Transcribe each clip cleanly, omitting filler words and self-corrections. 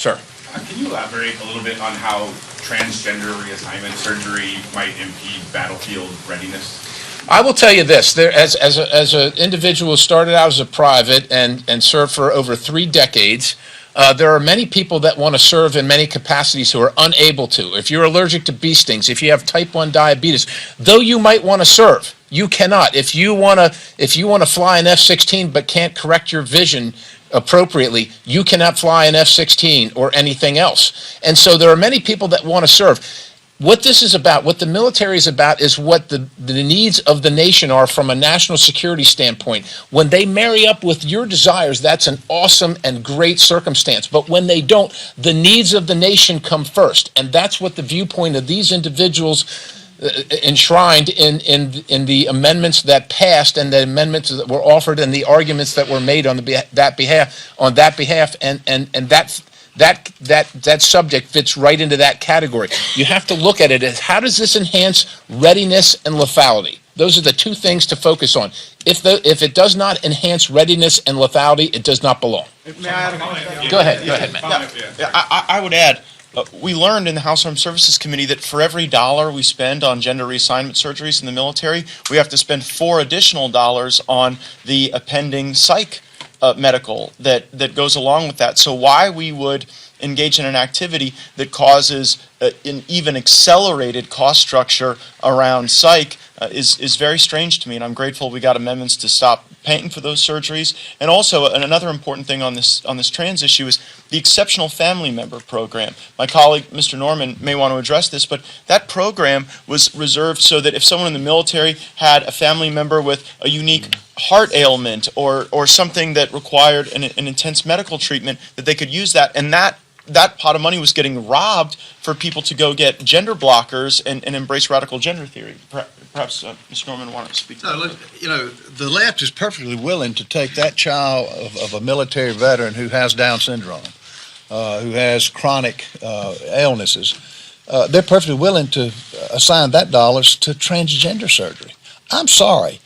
Sir. Can you elaborate a little bit on how transgender reassignment surgery might impede battlefield readiness? I will tell you this, as an individual who started out as a private and served for over 3 decades, there are many people that want to serve in many capacities who are unable to. If you're allergic to bee stings, if you have type 1 diabetes, though you might want to serve, you cannot. If you want to fly an F-16 but can't correct your vision appropriately, you cannot fly an F-16 or anything else. And so there are many people that want to serve. What this is about, what the military is about, is what the needs of the nation are from a national security standpoint. When they marry up with your desires, that's an awesome and great circumstance. But when they don't, the needs of the nation come first. And that's what the viewpoint of these individuals enshrined in the amendments that passed and the amendments that were offered and the arguments that were made on that behalf, and that subject fits right into that category. You have to look at it as, how does this enhance readiness and lethality? Those are the 2 things to focus on. If it does not enhance readiness and lethality, it does not belong. May I add a comment? Go ahead, Matt. I would add, we learned in the House Armed Services Committee that for every $1 we spend on gender reassignment surgeries in the military, we have to spend $4 additional on the appending psych medical that goes along with that. So why we would engage in an activity that causes an even accelerated cost structure around psych is very strange to me, and I'm grateful we got amendments to stop paying for those surgeries. And also, another important thing on this trans issue is the Exceptional Family Member Program. My colleague, Mr. Norman, may want to address this, but that program was reserved so that if someone in the military had a family member with a unique heart ailment or something that required an intense medical treatment, that they could use that, and that pot of money was getting robbed for people to go get gender blockers and embrace radical gender theory. Perhaps Mr. Norman wanted to speak to that. Look, the left is perfectly willing to take that child of a military veteran who has Down syndrome, who has chronic illnesses. They're perfectly willing to assign that dollars to transgender surgery. I'm sorry.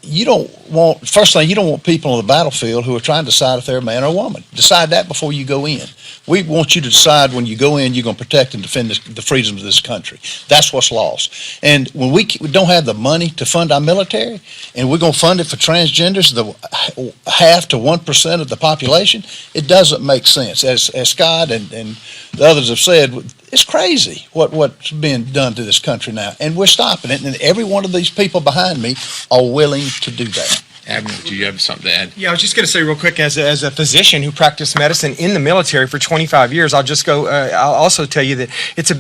You don't want, first thing, you don't want people on the battlefield who are trying to decide if they're a man or a woman. Decide that before you go in. We want you to decide when you go in, you're going to protect and defend the freedoms of this country. That's what's lost. And when we don't have the money to fund our military, and we're going to fund it for transgenders, the 0.5 to 1% of the population, it doesn't make sense. As Scott and the others have said, it's crazy what's being done to this country now, and we're stopping it. And every one of these people behind me are willing to do that. Admiral, do you have something to add? Yeah, I was just going to say real quick, as a physician who practiced medicine in the military for 25 years, I'll just go. I'll also tell you that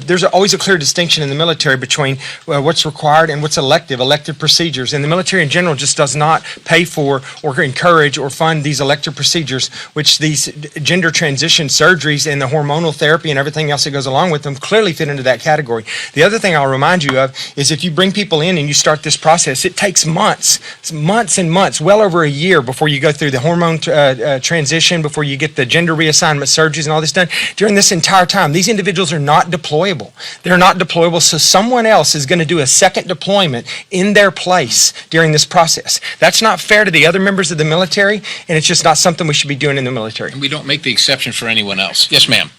there's always a clear distinction in the military between what's required and what's elective procedures. And the military in general just does not pay for or encourage or fund these elective procedures, which these gender transition surgeries and the hormonal therapy and everything else that goes along with them clearly fit into that category. The other thing I'll remind you of is if you bring people in and you start this process, it takes months and months. Well over a year before you go through the hormone transition, before you get the gender reassignment surgeries and all this done. During this entire time, these individuals are not deployable. They're not deployable, so someone else is going to do a second deployment in their place during this process. That's not fair to the other members of the military, and it's just not something we should be doing in the military. And we don't make the exception for anyone else. Yes, ma'am.